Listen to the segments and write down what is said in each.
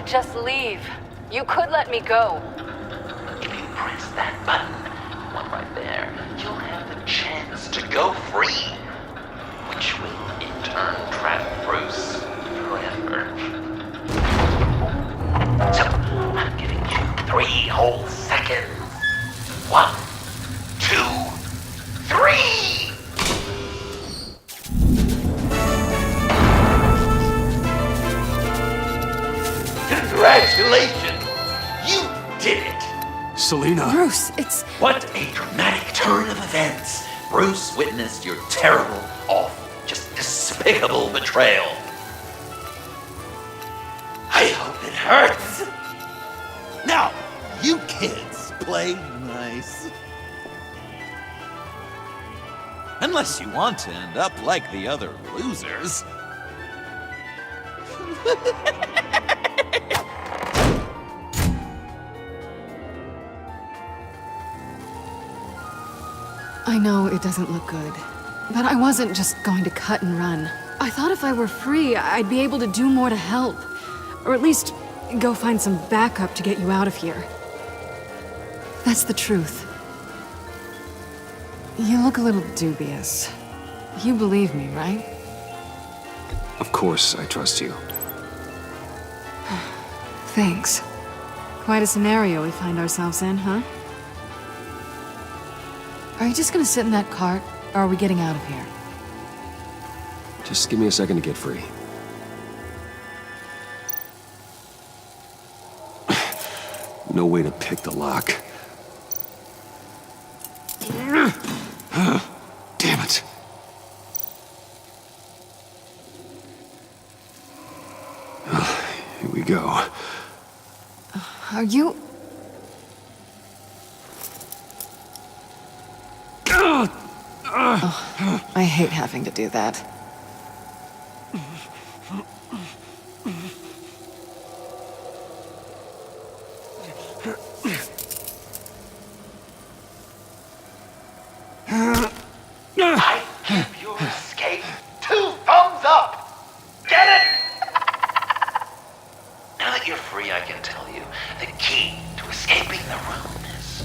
just leave. You could let me go. If you press that button, one right there, you'll have the chance to go free. Which will in turn trap Bruce forever. So, I'm giving you 3 whole seconds. 1, 2, 3! Congratulations! You did it! Selina. Bruce, it's... What a dramatic turn of events! Bruce witnessed your terrible, awful, just despicable betrayal. I hope it hurts! Now, you kids play nice. Unless you want to end up like the other losers. I know it doesn't look good, but I wasn't just going to cut and run. I thought if I were free, I'd be able to do more to help. Or at least go find some backup to get you out of here. That's the truth. You look a little dubious. You believe me, right? Of course, I trust you. Thanks. Quite a scenario we find ourselves in, huh? Are you just gonna sit in that cart, or are we getting out of here? Just give me a second to get free. No way to pick the lock. Damn it. Here we go. Are you... Oh, I hate having to do that. I give your escape 2 thumbs up! Get it? Now that you're free, I can tell you the key to escaping the room is...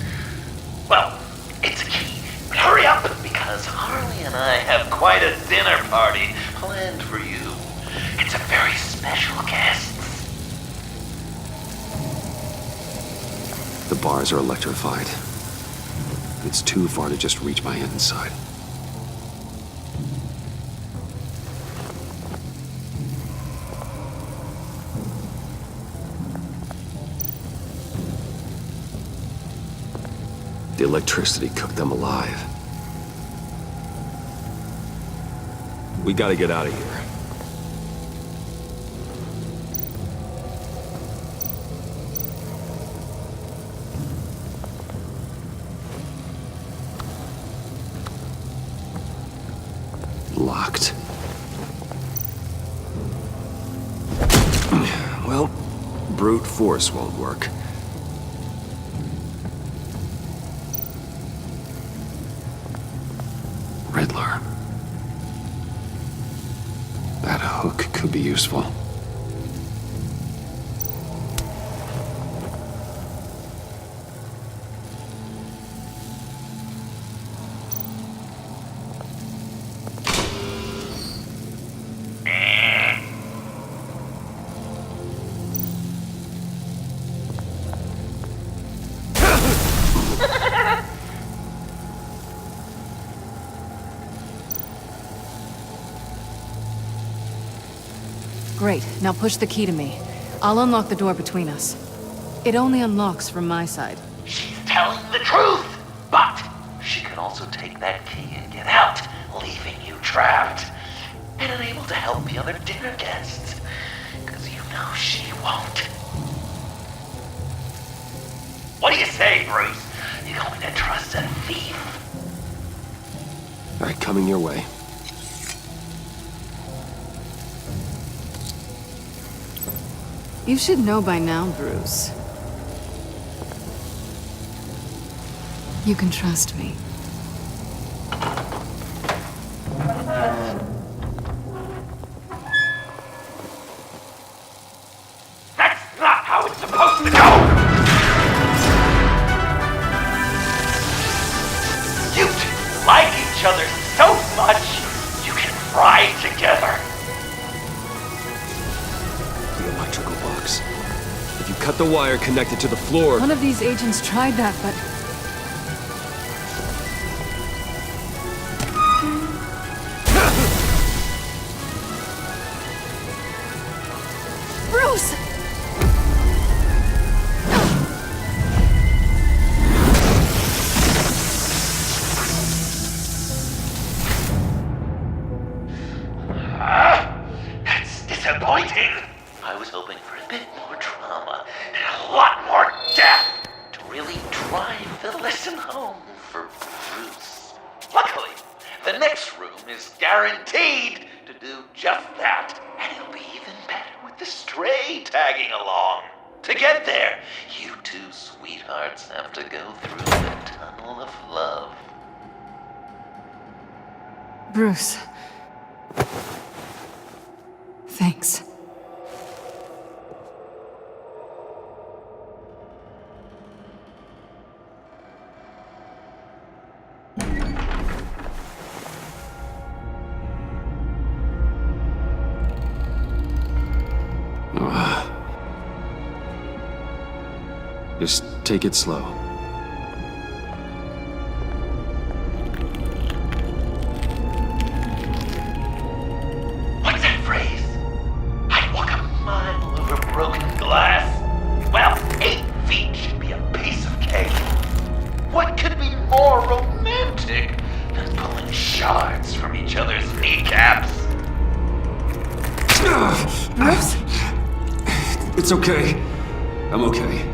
Well, it's a key. But hurry up, because Harley and I have quite a dinner party planned for you. It's a very special guest. The bars are electrified. It's too far to just reach my hand inside. The electricity cooked them alive. We gotta get out of here. Locked. Well, brute force won't work. Riddler. That hook could be useful. Great, now push the key to me. I'll unlock the door between us. It only unlocks from my side. She's telling the truth, but she can also take that key and get out, leaving you trapped and unable to help the other dinner guests. Because you know she won't. What do you say, Bruce? You going to trust a thief? All right, coming your way. You should know by now, Bruce. You can trust me. That's not supposed to go! You two like each other so much, you can ride together. The electrical box. If you cut the wire connected to the floor... One of these agents tried that, but... Bruce! That's disappointing. I was hoping for a bit more drama and a lot more death to really drive the lesson home for Bruce. Luckily, the next room is guaranteed to do just that, and it'll be even better with the stray tagging along. To get there, you two sweethearts have to go through the tunnel of love. Bruce. Thanks. Just take it slow. What's that phrase? I'd walk a mile over broken glass. Well, 8 feet should be a piece of cake. What could be more romantic than pulling shards from each other's kneecaps? Bruce? It's okay. I'm okay.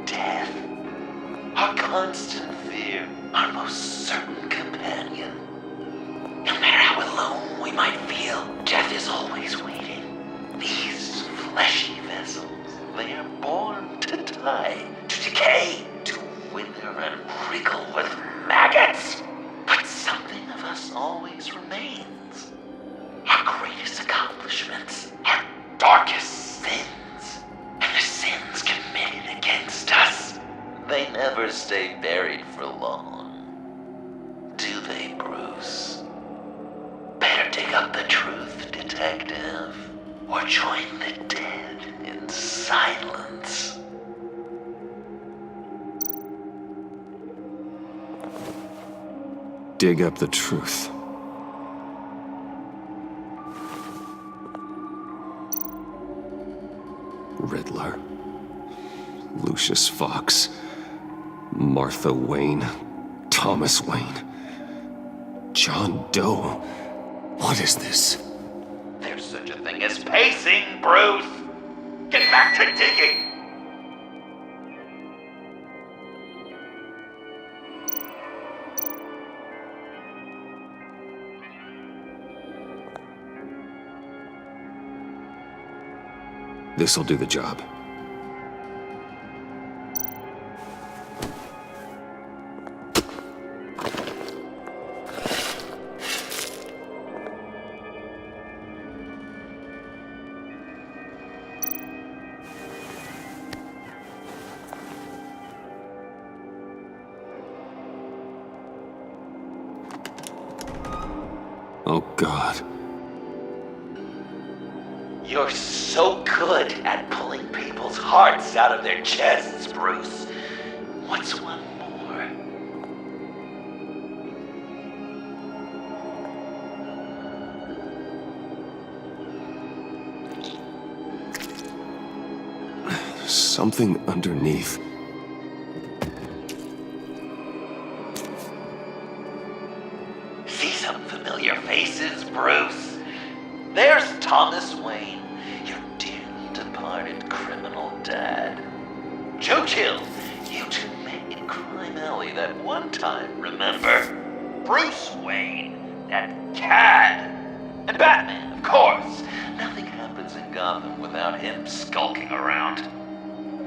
Death. Our constant fear. Our most certain companion. No matter how alone we might feel, death is always waiting. These fleshy vessels, they are born to die, to decay, to wither and wriggle with maggots. But something of us always remains. Our greatest accomplishments, our darkest sins, and the sins committed against us. They never stay buried for long. Do they, Bruce? Better dig up the truth, detective, or join the dead in silence. Dig up the truth. Riddler. Lucius Fox. Martha Wayne. Thomas Wayne. John Doe. What is this? There's such a thing as pacing, Bruce! Get back to digging! This'll do the job. Oh, God. You're so good at pulling people's hearts out of their chests, Bruce. What's one more? Something underneath. See some familiar faces, Bruce? There's Thomas Wayne, your dearly departed criminal dad. Joe killed. You two met in Crime Alley that one time, remember? Bruce Wayne, that cad. And Batman, of course. Nothing happens in Gotham without him skulking around.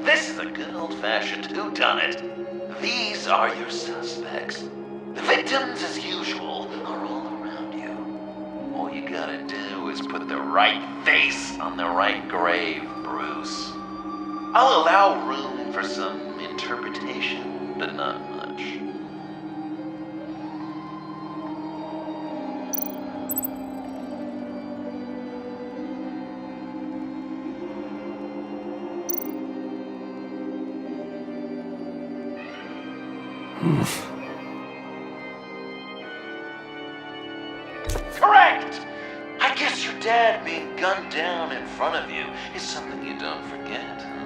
This is a good old-fashioned whodunit. These are your suspects. The victims, as usual, are all around you. All you gotta do is put the right face on the right grave, Bruce. I'll allow room for some interpretation, but not much. Correct! I guess your dad being gunned down in front of you is something you don't forget, huh?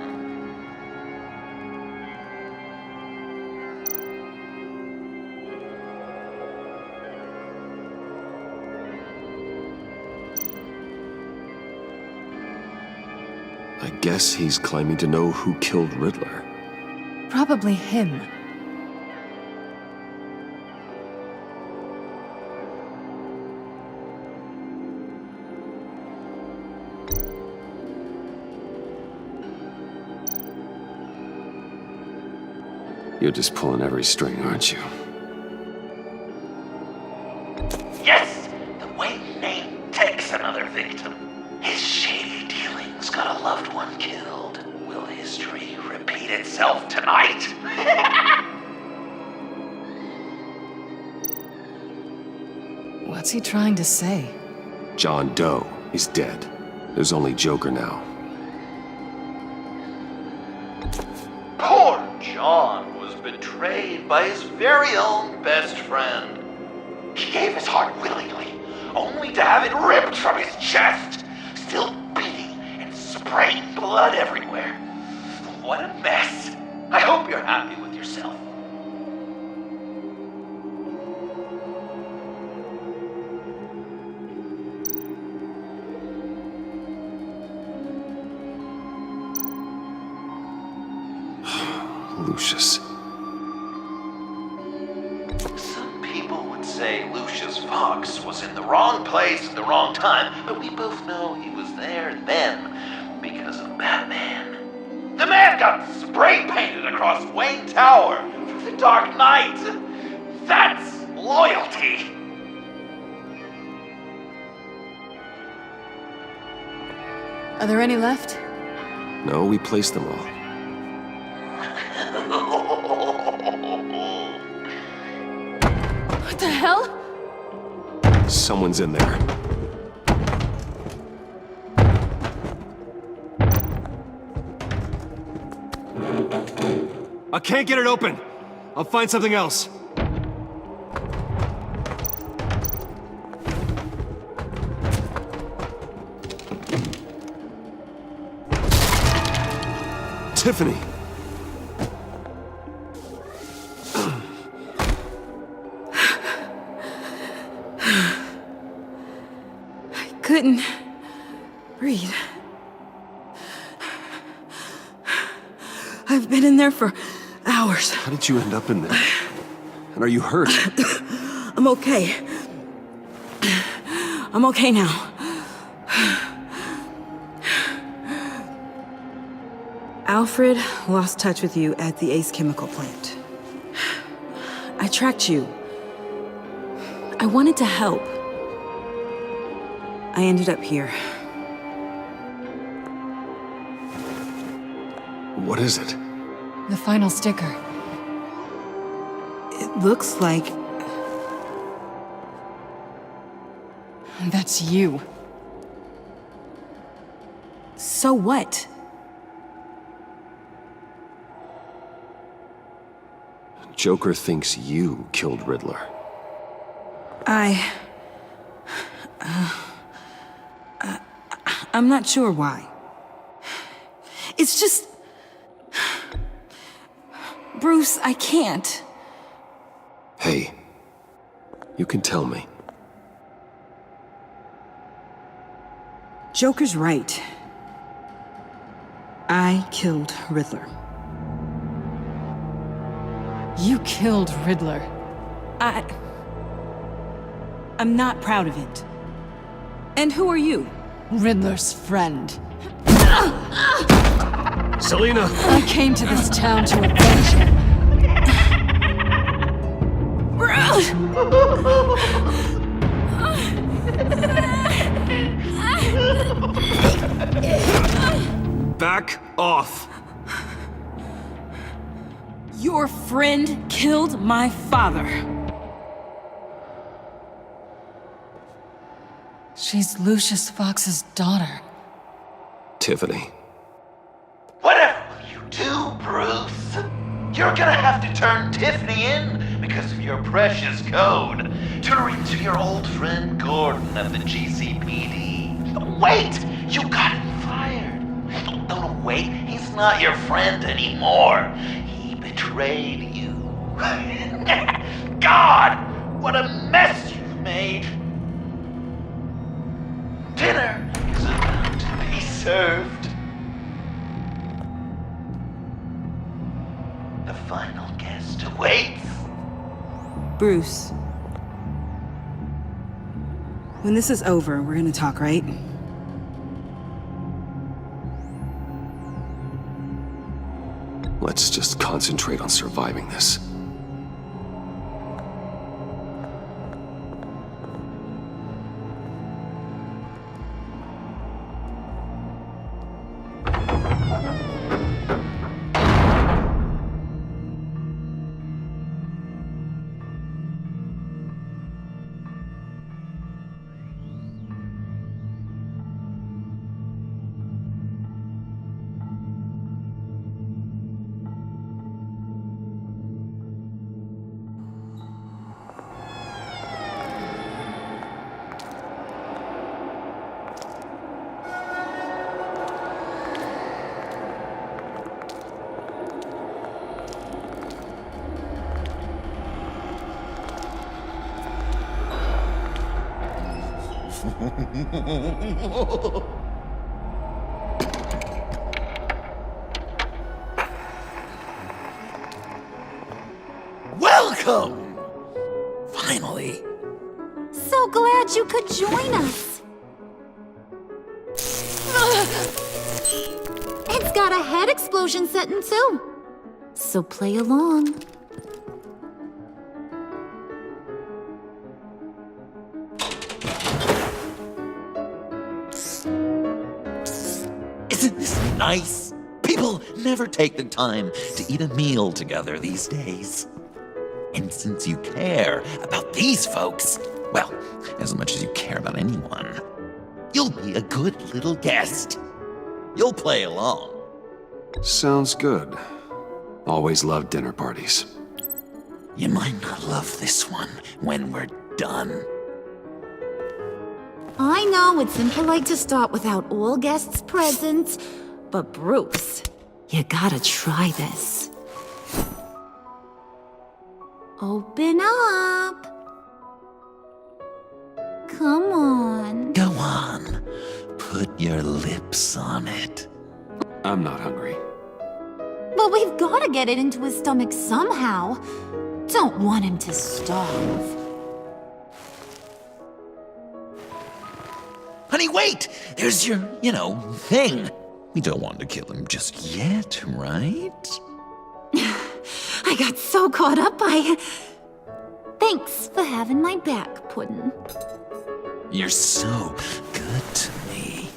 I guess he's claiming to know who killed Riddler. Probably him. You're just pulling every string, aren't you? Yes! The Wayne name takes another victim. His shady dealings got a loved one killed. Will history repeat itself tonight? What's he trying to say? John Doe is dead. There's only Joker now. Poor John was betrayed by his very own best friend. He gave his heart willingly, only to have it ripped from his chest, still beating and spraying blood everywhere. What a mess. I hope you're happy with yourself. Lucius. Some people would say Lucius Fox was in the wrong place at the wrong time, but we both know he was there then because of Batman. The man got spray painted across Wayne Tower for the Dark Knight. That's loyalty. Are there any left? No, we placed them all. What the hell? Someone's in there. I can't get it open. I'll find something else. Tiffany. Couldn't breathe. I've been in there for hours. How did you end up in there? And are you hurt? I'm okay. I'm okay now. Alfred lost touch with you at the Ace Chemical plant. I tracked you. I wanted to help. I ended up here. What is it? The final sticker. It looks like... That's you. So what? Joker thinks you killed Riddler. I'm not sure why. It's just... Bruce, I can't. Hey, you can tell me. Joker's right. I killed Riddler. You killed Riddler. I'm not proud of it. And who are you? Riddler's friend. Selina! I came to this town to avenge him. Back off! Your friend killed my father. She's Lucius Fox's daughter. Tiffany. Whatever will you do, Bruce? You're gonna have to turn Tiffany in because of your precious code. Turn her into your old friend Gordon at the GCPD. Wait! You got him fired. No, wait. He's not your friend anymore. He betrayed you. God! What a mess you've made! Dinner is about to be served. The final guest awaits. Bruce. When this is over, we're gonna talk, right? Let's just concentrate on surviving this. Welcome! Finally. So glad you could join us. It's got a head explosion setting too. So play along. Isn't this nice? People never take the time to eat a meal together these days. And since you care about these folks, well, as much as you care about anyone, you'll be a good little guest. You'll play along. Sounds good. Always loved dinner parties. You might not love this one when we're done. I know it's impolite to start without all guests present, but Bruce, you gotta try this. Open up. Come on. Go on. Put your lips on it. I'm not hungry. But we've gotta get it into his stomach somehow. Don't want him to starve. Honey, wait! There's your, thing. We don't want to kill him just yet, right? I got so caught up by... Thanks for having my back, Puddin'. You're so good to me.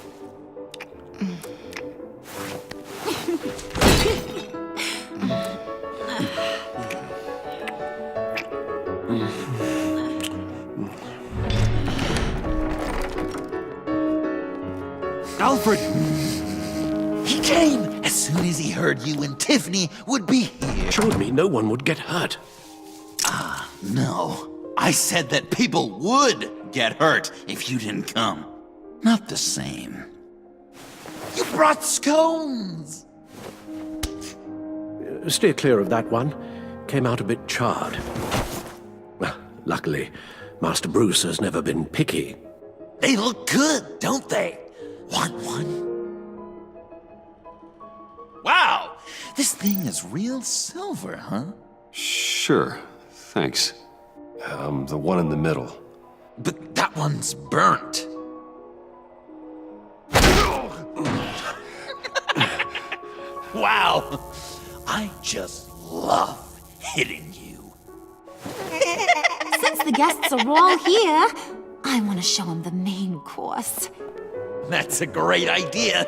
Alfred! He came as soon as he heard you and Tiffany would be here. Showed me no one would get hurt. No, I said that people would get hurt if you didn't come. Not the same. You brought scones! Steer clear of that one. Came out a bit charred. Well, luckily, Master Bruce has never been picky. They look good, don't they? Want one? Wow! This thing is real silver, huh? Sure, thanks. The one in the middle. But that one's burnt. Wow! I just love hitting you. Since the guests are all here, I want to show them the main course. That's a great idea.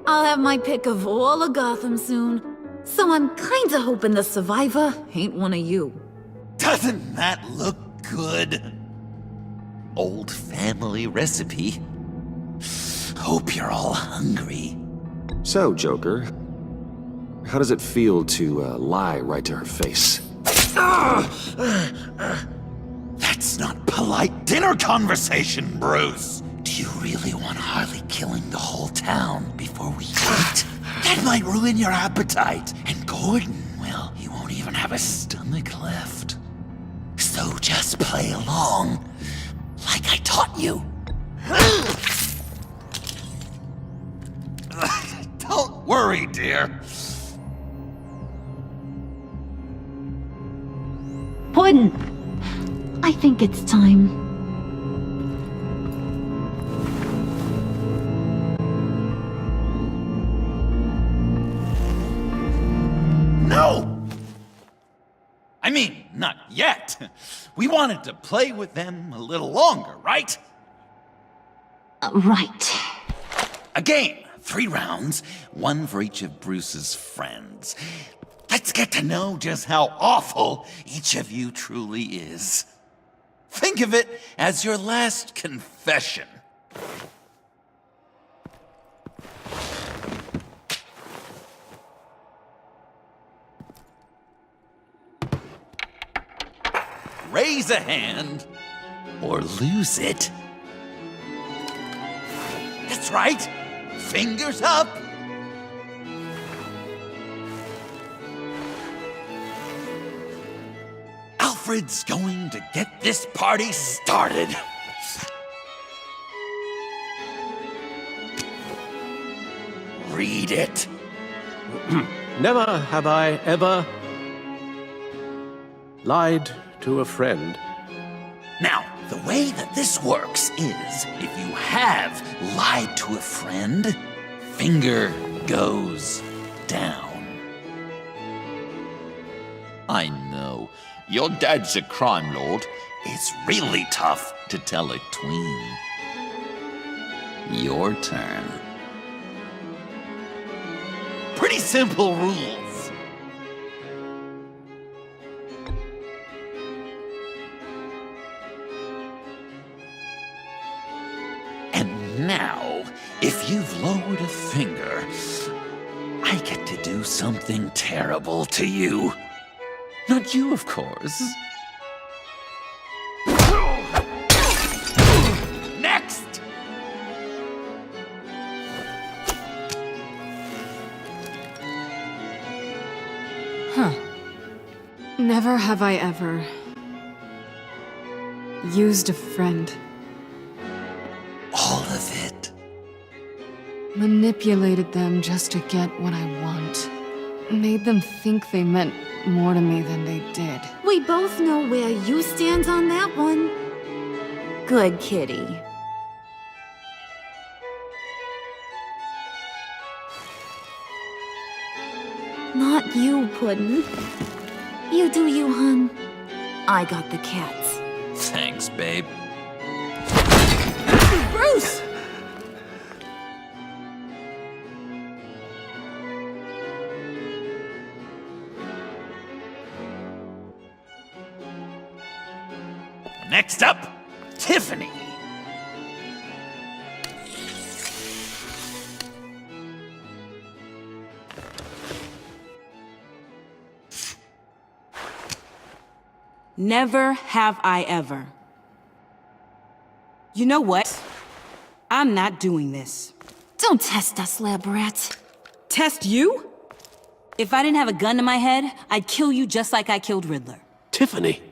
I'll have my pick of all of Gotham soon, so I'm kinda hoping the survivor ain't one of you. Doesn't that look good? Old family recipe. Hope you're all hungry. So, Joker, how does it feel to lie right to her face? That's not polite dinner conversation, Bruce. Do you really want Harley killing the whole town before we eat? That might ruin your appetite. And Gordon, well, he won't even have a stomach left. So just play along, like I taught you. Don't worry, dear. Puddin', I think it's time. No! I mean, not yet. We wanted to play with them a little longer, right? Right. A game, 3 rounds, 1 for each of Bruce's friends. Let's get to know just how awful each of you truly is. Think of it as your last confession. Raise a hand, or lose it. That's right. Fingers up. Alfred's going to get this party started. Read it. Never have I ever lied to a friend. Now, the way that this works is, if you have lied to a friend, finger goes down. I know, your dad's a crime lord. It's really tough to tell a tween. Your turn. Pretty simple rules. And now, if you've lowered a finger, I get to do something terrible to you. Not you, of course. Next! Never have I ever used a friend. All of it. Manipulated them just to get what I want. Made them think they meant more to me than they did. We both know where you stand on that one. Good kitty. Not you, Puddin'. You do you, hun. I got the cats. Thanks, babe. Bruce! Next up, Tiffany. Never have I ever. You know what? I'm not doing this. Don't test us, lab rat. Test you? If I didn't have a gun to my head, I'd kill you just like I killed Riddler. Tiffany!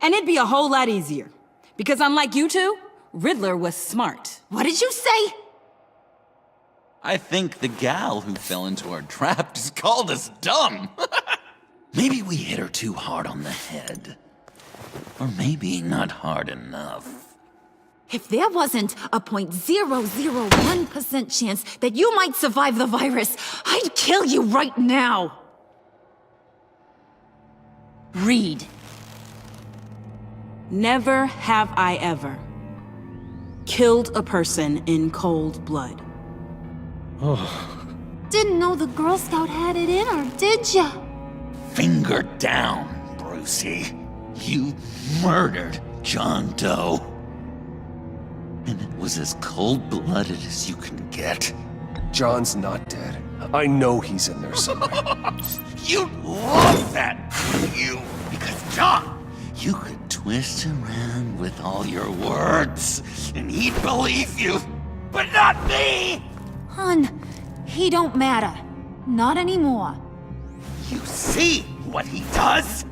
And it'd be a whole lot easier. Because unlike you two, Riddler was smart. What did you say? I think the gal who fell into our trap just called us dumb. Maybe we hit her too hard on the head. Or maybe not hard enough. If there wasn't a 0.001% chance that you might survive the virus, I'd kill you right now. Read. Never have I ever killed a person in cold blood. Didn't know the Girl Scout had it in her, did ya? Finger down, Brucey. You murdered John Doe. And it was as cold-blooded as you can get. John's not dead. I know he's in there somewhere. You love that, wouldn't you? Because John, you could twist around with all your words, and he'd believe you. But not me! Hun, he don't matter. Not anymore. You see what he does?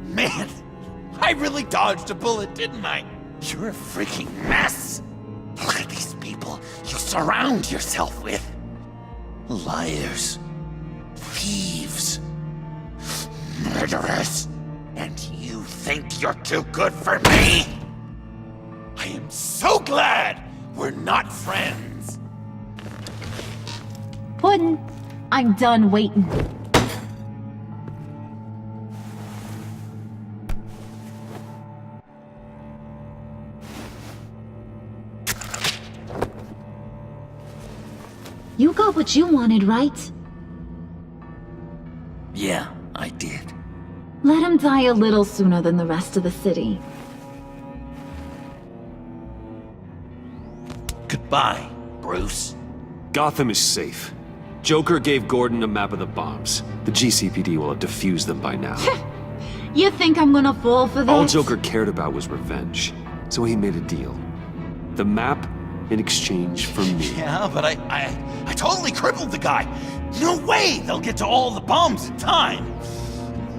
Man, I really dodged a bullet, didn't I? You're a freaking mess. Look at these people you surround yourself with. Liars. Thieves. Murderers. And you think you're too good for me? I am so glad we're not friends. Puddin', I'm done waiting. You got what you wanted, right? Yeah, I did. Let him die a little sooner than the rest of the city. Goodbye, Bruce. Gotham is safe. Joker gave Gordon a map of the bombs. The GCPD will have defused them by now. You think I'm gonna fall for that? All Joker cared about was revenge, so he made a deal. The map in exchange for me. Yeah, but I totally crippled the guy. No way they'll get to all the bombs in time.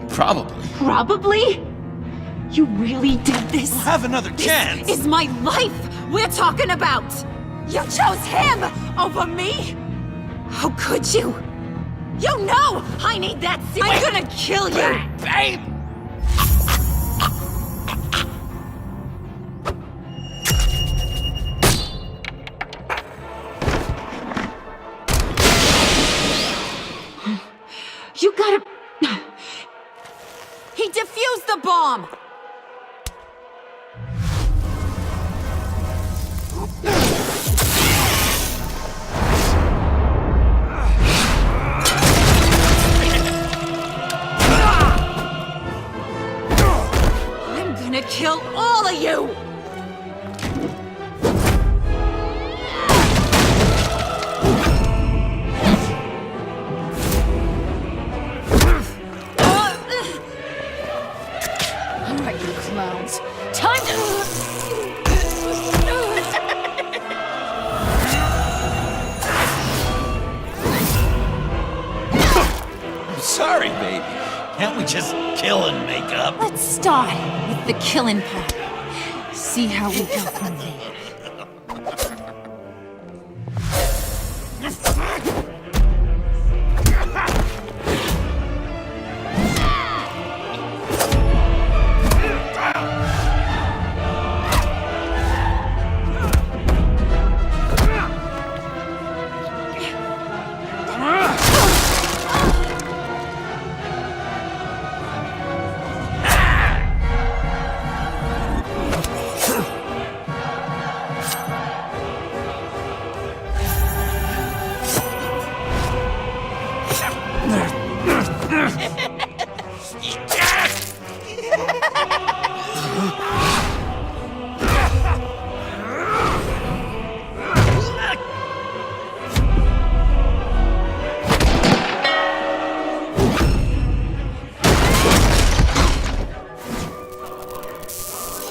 Probably. Probably? You really did this? We'll have another chance. This is my life we're talking about! You chose him over me? How could you? You know I need that I'm gonna kill you! Babe! You gotta... He defused the bomb! I'm gonna kill all of you! Alright, you clowns. Time to... I'm sorry, baby. Can't we just kill and make up? Let's start with the killing part. See how we go from there.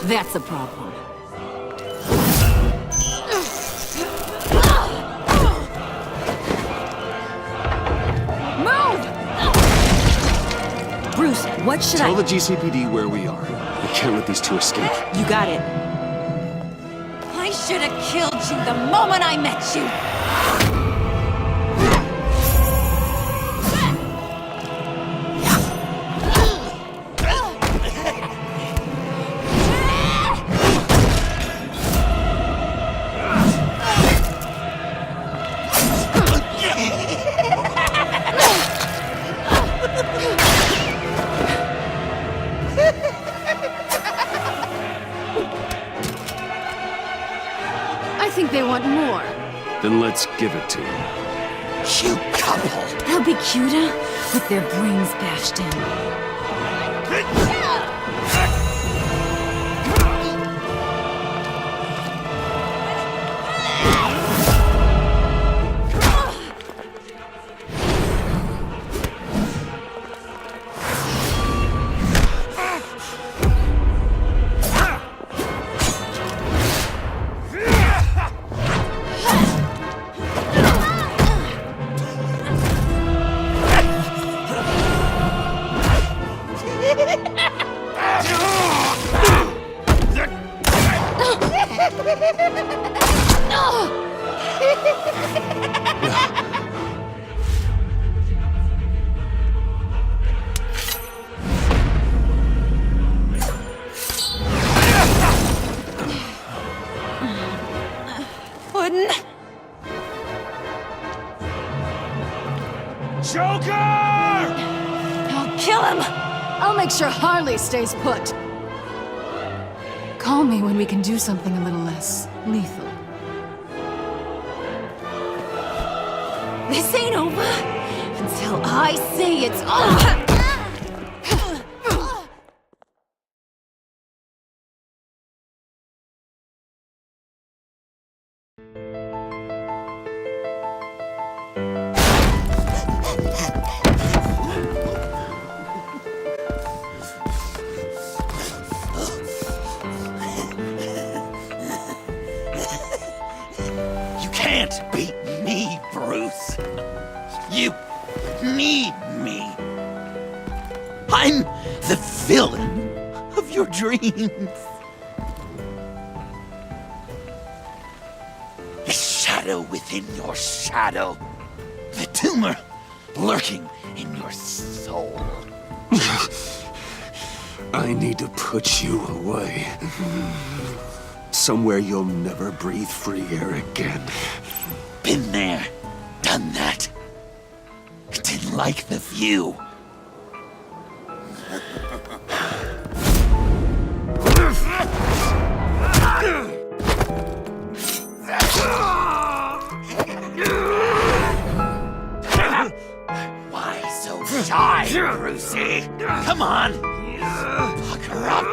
That's a problem. What should Tell I... the GCPD where we are. We can't let these two escape. You got it. I should have killed you the moment I met you! I think they want more. Then let's give it to them. You couple. They'll be cuter with their brains bashed in. Puddin'? I'll kill him! I'll make sure Harley stays put. Call me when we can do something a little less lethal. This ain't over until I say it's over! You can't beat me, Bruce. You need me. I'm the villain of your dreams. The shadow within your shadow. The tumor lurking in your soul. I need to put you away. Somewhere you'll never breathe free air again. Been there, done that. Didn't like the view. Why so shy, Brucey? Come on, pucker up.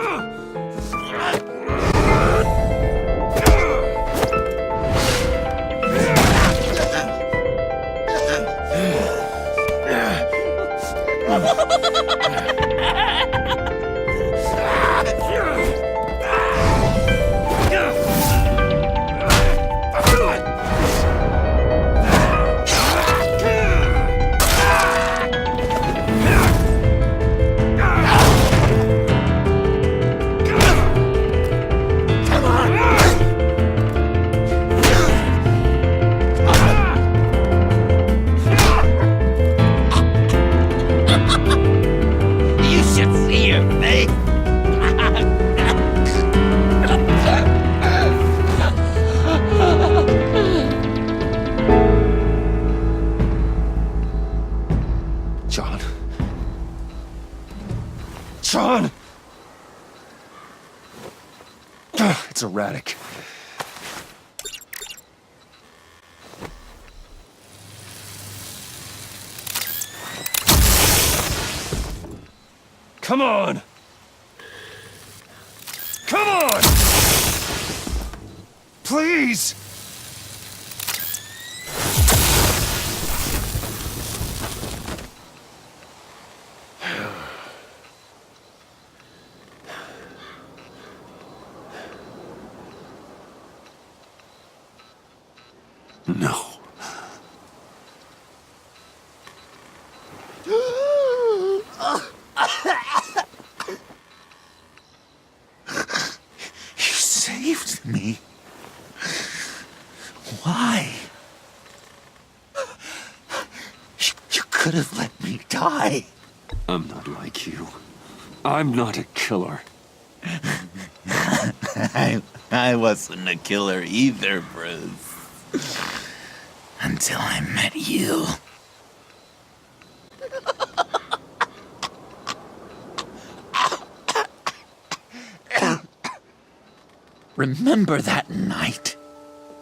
John! It's erratic. Come on! Come on! Please! No. Why? You could have let me die. I'm not like you. I'm not a killer. I wasn't a killer either, Bruce. Until I met you. Remember that night?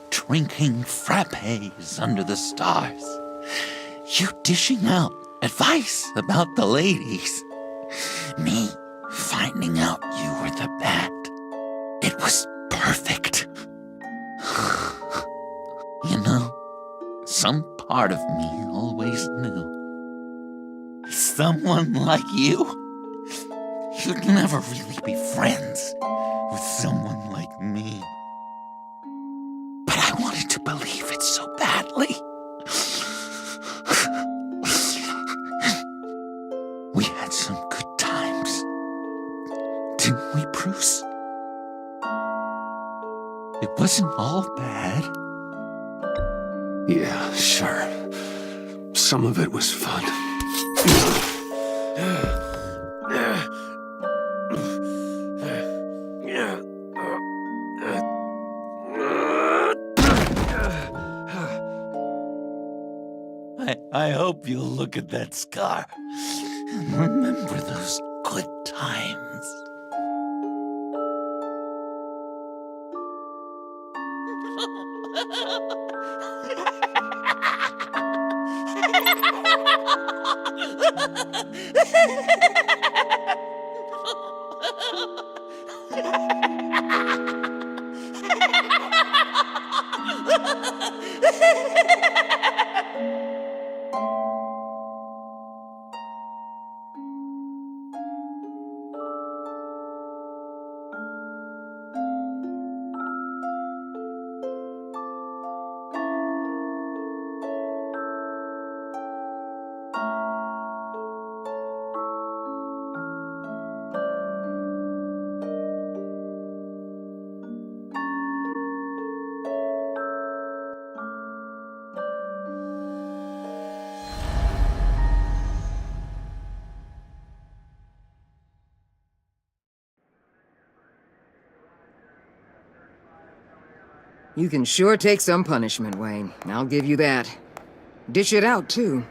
Drinking frappes under the stars. You dishing out advice about the ladies. Me finding out you were the bat. It was perfect. You know, some part of me always knew. Someone like you, you'd never really be friends with someone like me. But I wanted to believe it so badly. We had some good times, didn't we, Bruce? It wasn't all bad. Yeah, sure. Some of it was fun. I hope you'll look at that scar and remember those good times. You can sure take some punishment, Wayne. I'll give you that. Dish it out, too.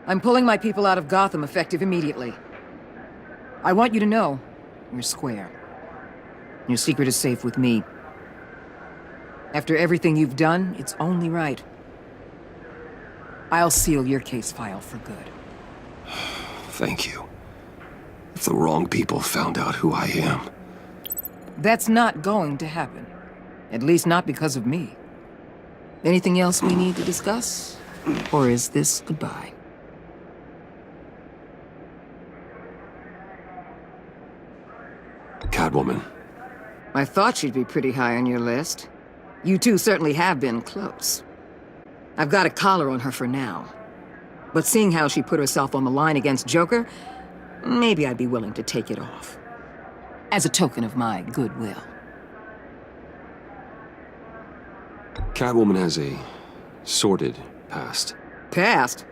I'm pulling my people out of Gotham effective immediately. I want you to know, you're square. Your secret is safe with me. After everything you've done, it's only right. I'll seal your case file for good. Thank you. If the wrong people found out who I am... That's not going to happen. At least not because of me. Anything else we need to discuss? Or is this goodbye? Catwoman. I thought she'd be pretty high on your list. You two certainly have been close. I've got a collar on her for now. But seeing how she put herself on the line against Joker, maybe I'd be willing to take it off. As a token of my goodwill. Catwoman has a sordid past. Past?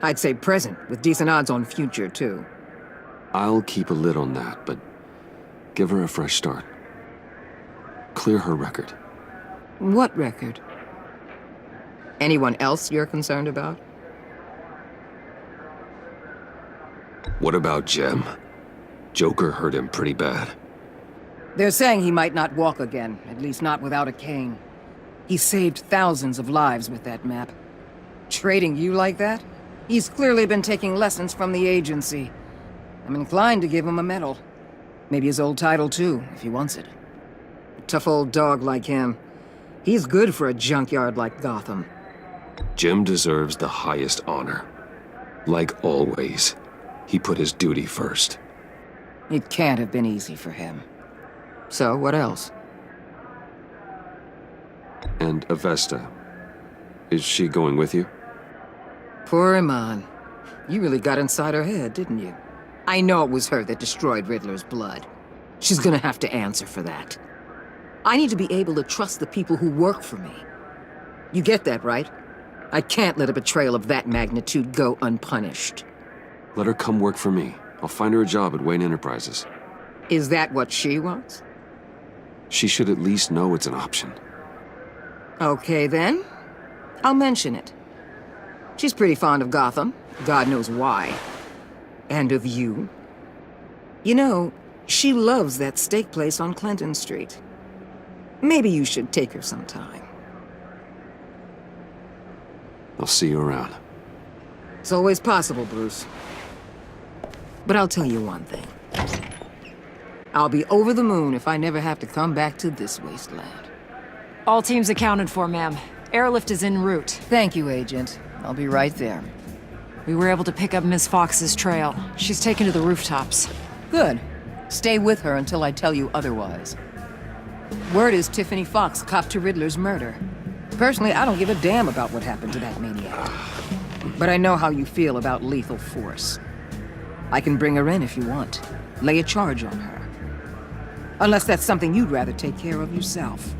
I'd say present, with decent odds on future, too. I'll keep a lid on that, but give her a fresh start. Clear her record. What record? Anyone else you're concerned about? What about Jem? Joker hurt him pretty bad. They're saying he might not walk again, at least not without a cane. He saved thousands of lives with that map. Trading you like that? He's clearly been taking lessons from the agency. I'm inclined to give him a medal. Maybe his old title too, if he wants it. A tough old dog like him. He's good for a junkyard like Gotham. Jem deserves the highest honor. Like always, he put his duty first. It can't have been easy for him. So, what else? And Avesta. Is she going with you? Poor Iman. You really got inside her head, didn't you? I know it was her that destroyed Riddler's blood. She's gonna have to answer for that. I need to be able to trust the people who work for me. You get that, right? I can't let a betrayal of that magnitude go unpunished. Let her come work for me. I'll find her a job at Wayne Enterprises. Is that what she wants? She should at least know it's an option. Okay, then. I'll mention it. She's pretty fond of Gotham. God knows why. And of you. You know, she loves that steak place on Clinton Street. Maybe you should take her sometime. I'll see you around. It's always possible, Bruce. But I'll tell you one thing. I'll be over the moon if I never have to come back to this wasteland. All teams accounted for, ma'am. Airlift is en route. Thank you, Agent. I'll be right there. We were able to pick up Miss Fox's trail. She's taken to the rooftops. Good. Stay with her until I tell you otherwise. Word is Tiffany Fox copped to Riddler's murder. Personally, I don't give a damn about what happened to that maniac. But I know how you feel about lethal force. I can bring her in if you want. Lay a charge on her. Unless that's something you'd rather take care of yourself.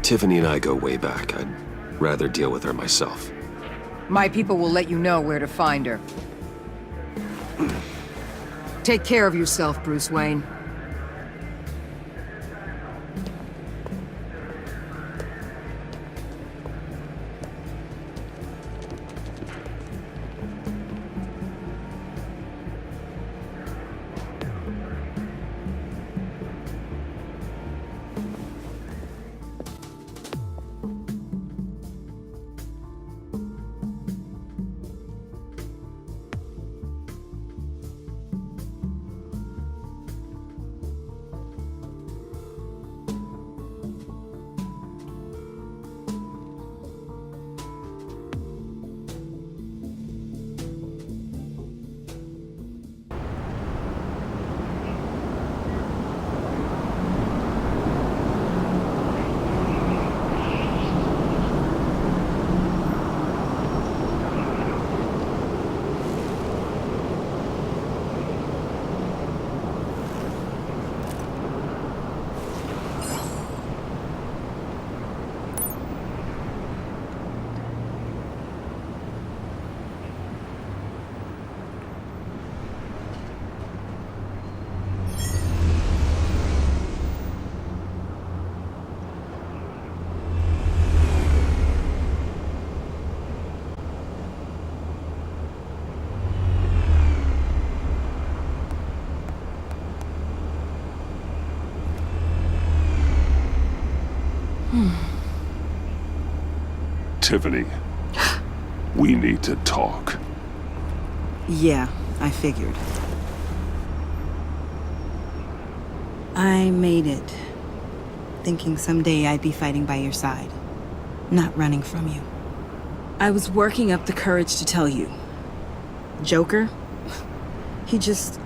Tiffany and I go way back. I'd rather deal with her myself. My people will let you know where to find her. Take care of yourself, Bruce Wayne. Tiffany, we need to talk. Yeah, I figured. I made it, thinking someday I'd be fighting by your side, not running from you. I was working up the courage to tell you. Joker? He just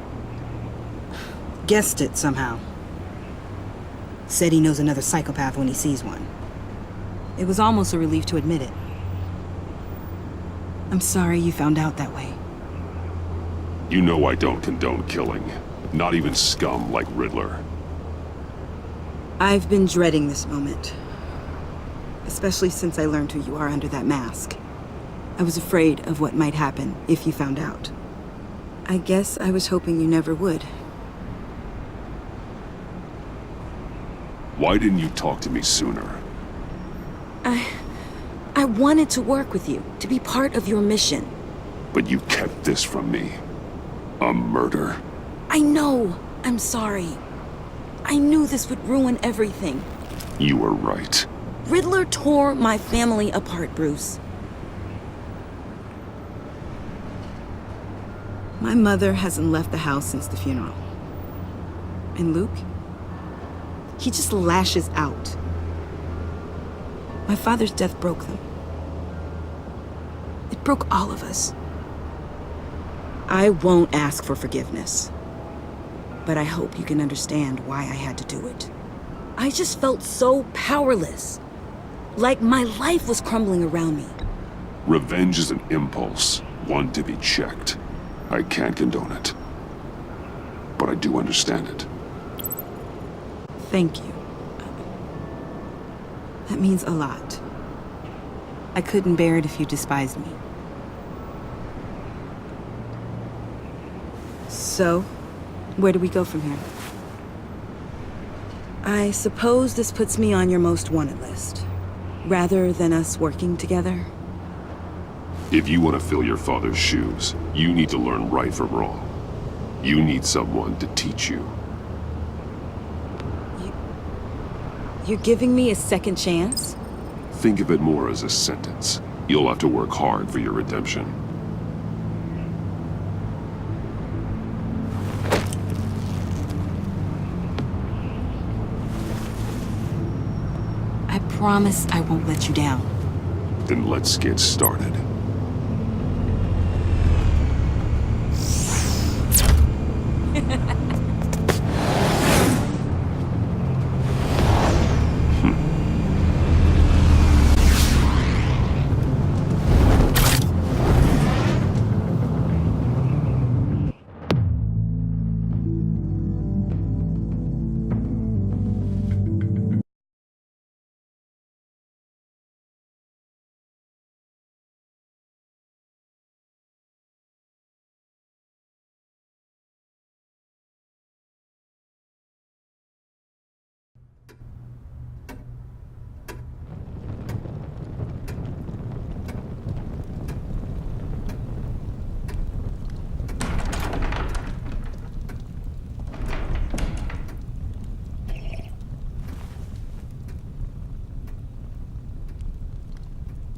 guessed it somehow. Said he knows another psychopath when he sees one. It was almost a relief to admit it. I'm sorry you found out that way. You know I don't condone killing. Not even scum like Riddler. I've been dreading this moment. Especially since I learned who you are under that mask. I was afraid of what might happen if you found out. I guess I was hoping you never would. Why didn't you talk to me sooner? I wanted to work with you, to be part of your mission. But you kept this from me. A murder. I know. I'm sorry. I knew this would ruin everything. You were right. Riddler tore my family apart, Bruce. My mother hasn't left the house since the funeral. And Luke? He just lashes out. My father's death broke them. It broke all of us. I won't ask for forgiveness. But I hope you can understand why I had to do it. I just felt so powerless. Like my life was crumbling around me. Revenge is an impulse, one to be checked. I can't condone it. But I do understand it. Thank you. That means a lot. I couldn't bear it if you despised me. So, where do we go from here? I suppose this puts me on your most wanted list, rather than us working together. If you want to fill your father's shoes, you need to learn right from wrong. You need someone to teach you. You're giving me a second chance? Think of it more as a sentence. You'll have to work hard for your redemption. I promise I won't let you down. Then let's get started.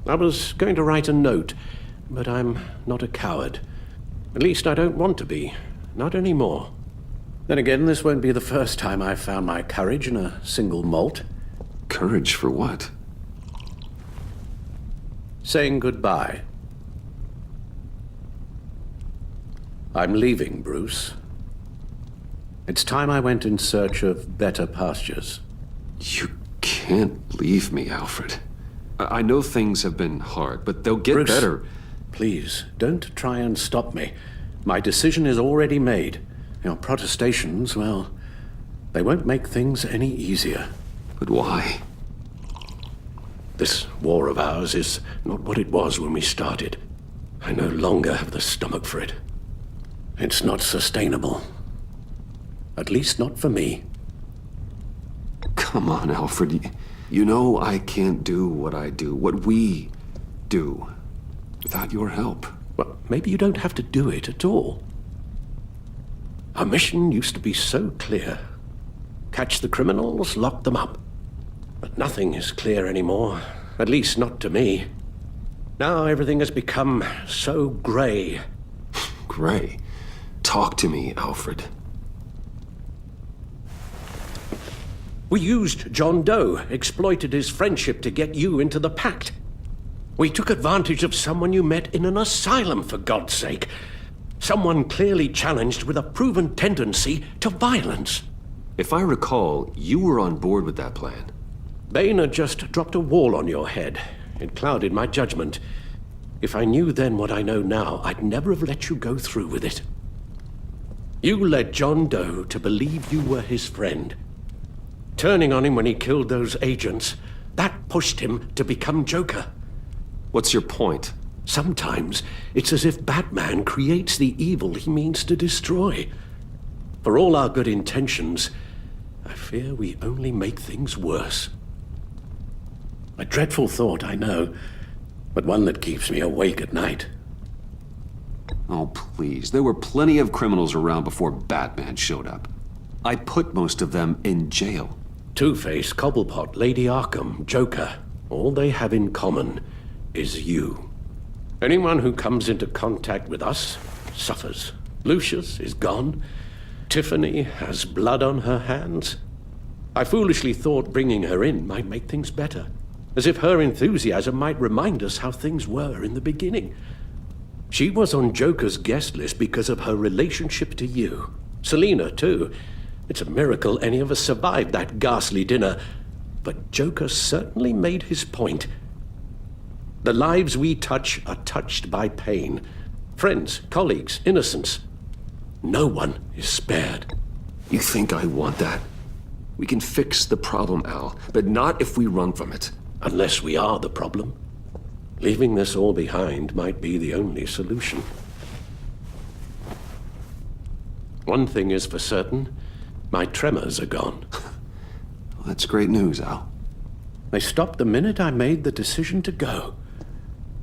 I was going to write a note, but I'm not a coward. At least I don't want to be. Not anymore. Then again, this won't be the first time I've found my courage in a single malt. Courage for what? Saying goodbye. I'm leaving, Bruce. It's time I went in search of better pastures. You can't leave me, Alfred. I know things have been hard, but they'll get Bruce, better. Please, don't try and stop me. My decision is already made. Your protestations, well, they won't make things any easier. But why? This war of ours is not what it was when we started. I no longer have the stomach for it. It's not sustainable. At least not for me. Come on, Alfred. You know I can't do what I do, what we do, without your help. Well, maybe you don't have to do it at all. Our mission used to be so clear. Catch the criminals, lock them up. But nothing is clear anymore, at least not to me. Now everything has become so gray. Gray? Talk to me, Alfred. We used John Doe, exploited his friendship to get you into the pact. We took advantage of someone you met in an asylum, for God's sake. Someone clearly challenged with a proven tendency to violence. If I recall, you were on board with that plan. Bane just dropped a wall on your head. It clouded my judgment. If I knew then what I know now, I'd never have let you go through with it. You led John Doe to believe you were his friend. Turning on him when he killed those agents, that pushed him to become Joker. What's your point? Sometimes it's as if Batman creates the evil he means to destroy. For all our good intentions, I fear we only make things worse. A dreadful thought, I know, but one that keeps me awake at night. Oh, please. There were plenty of criminals around before Batman showed up. I put most of them in jail. Two-Face, Cobblepot, Lady Arkham, Joker, all they have in common is you. Anyone who comes into contact with us suffers. Lucius is gone. Tiffany has blood on her hands. I foolishly thought bringing her in might make things better, as if her enthusiasm might remind us how things were in the beginning. She was on Joker's guest list because of her relationship to you. Selina, too. It's a miracle any of us survived that ghastly dinner. But Joker certainly made his point. The lives we touch are touched by pain. Friends, colleagues, innocents. No one is spared. You think I want that? We can fix the problem, Al, but not if we run from it. Unless we are the problem. Leaving this all behind might be the only solution. One thing is for certain, my tremors are gone. Well, that's great news, Al. They stopped the minute I made the decision to go.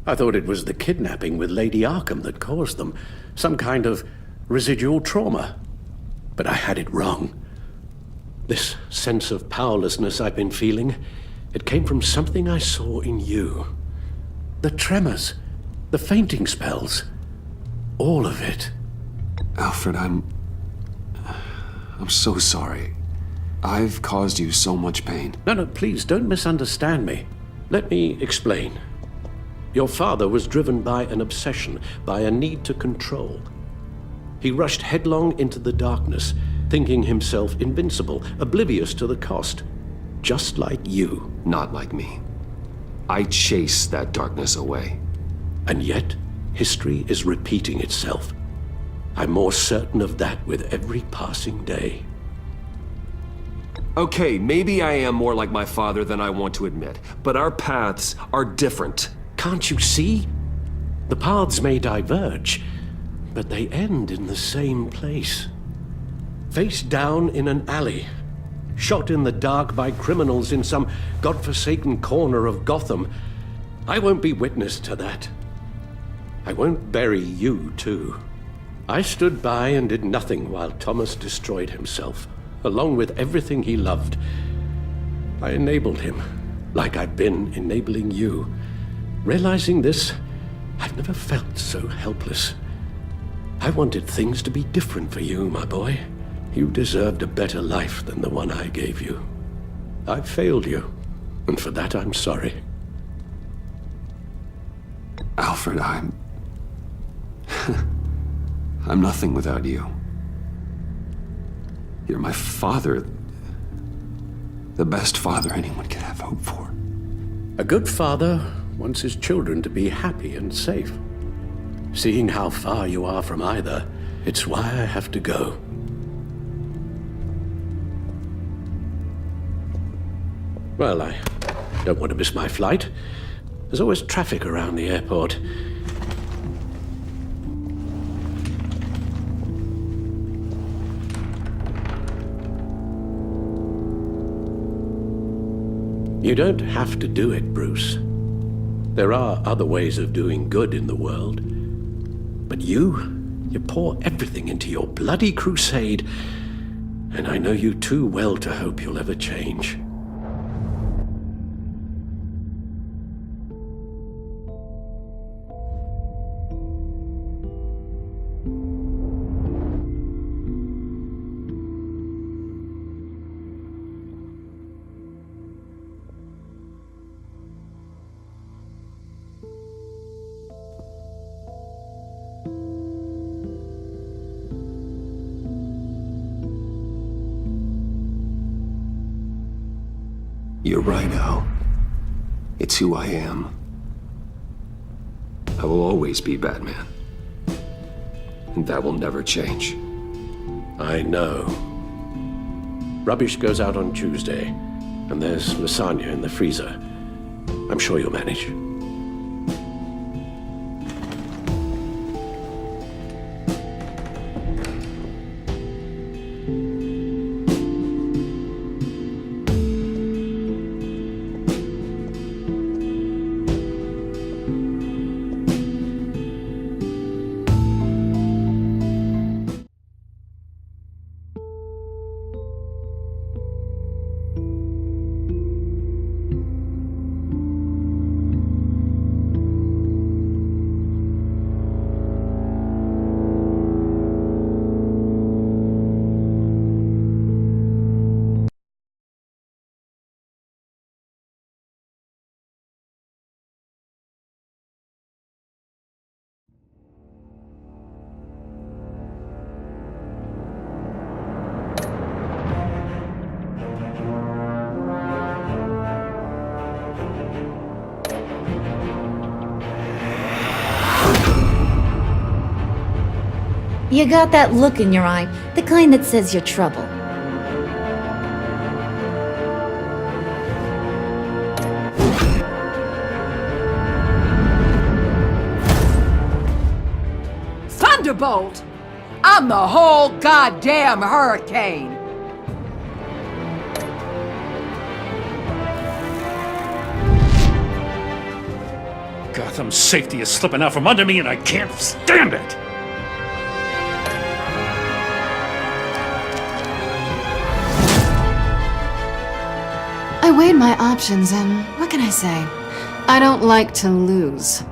I thought it was the kidnapping with Lady Arkham that caused them, some kind of residual trauma. But I had it wrong. This sense of powerlessness I've been feeling, it came from something I saw in you. The tremors, the fainting spells, all of it. Alfred, I'm so sorry. I've caused you so much pain. No, please, don't misunderstand me. Let me explain. Your father was driven by an obsession, by a need to control. He rushed headlong into the darkness, thinking himself invincible, oblivious to the cost. Just like you. Not like me. I chase that darkness away. And yet, history is repeating itself. I'm more certain of that with every passing day. Okay, maybe I am more like my father than I want to admit, but our paths are different. Can't you see? The paths may diverge, but they end in the same place. Face down in an alley, shot in the dark by criminals in some godforsaken corner of Gotham. I won't be witness to that. I won't bury you, too. I stood by and did nothing while Thomas destroyed himself, along with everything he loved. I enabled him, like I've been enabling you. Realizing this, I've never felt so helpless. I wanted things to be different for you, my boy. You deserved a better life than the one I gave you. I failed you, and for that I'm sorry. Alfred, I'm nothing without you. You're my father. The best father anyone could have hope for. A good father wants his children to be happy and safe. Seeing how far you are from either, it's why I have to go. Well, I don't want to miss my flight. There's always traffic around the airport. You don't have to do it, Bruce. There are other ways of doing good in the world. But you pour everything into your bloody crusade, and I know you too well to hope you'll ever change. You're right, Al. It's who I am. I will always be Batman. And that will never change. I know. Rubbish goes out on Tuesday, and there's lasagna in the freezer. I'm sure you'll manage. You got that look in your eye, the kind that says you're trouble. bolt. I'm the whole goddamn hurricane. Gotham's safety is slipping out from under me and I can't stand it! I weighed my options, and what can I say? I don't like to lose.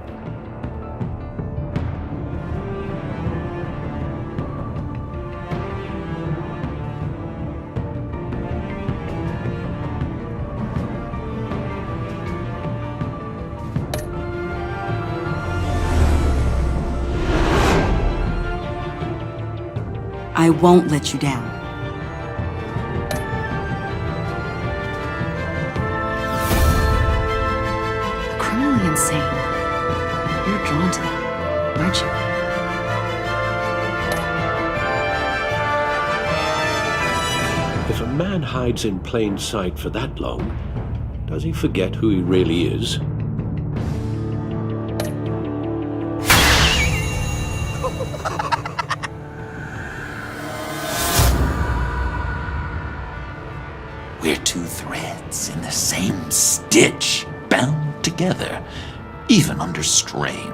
I won't let you down. Criminally insane. You're drawn to them, aren't you? If a man hides in plain sight for that long, does he forget who he really is? We're two threads in the same stitch, bound together, even under strain.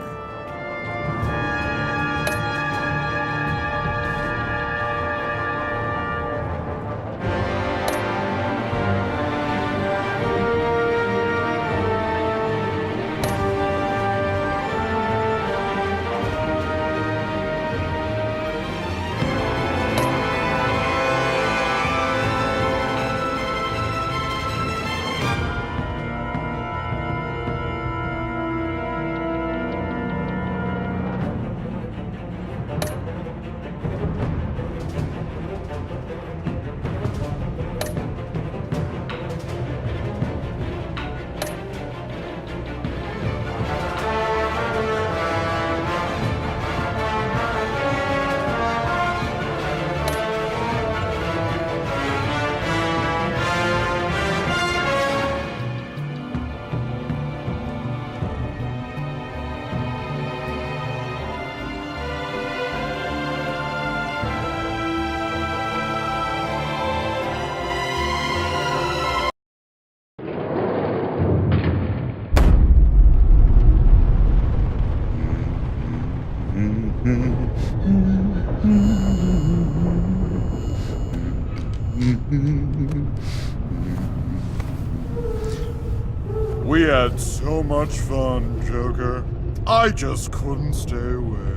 We had so much fun, Joker. I just couldn't stay away.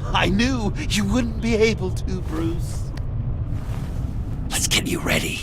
I knew you wouldn't be able to, Bruce. Let's get you ready.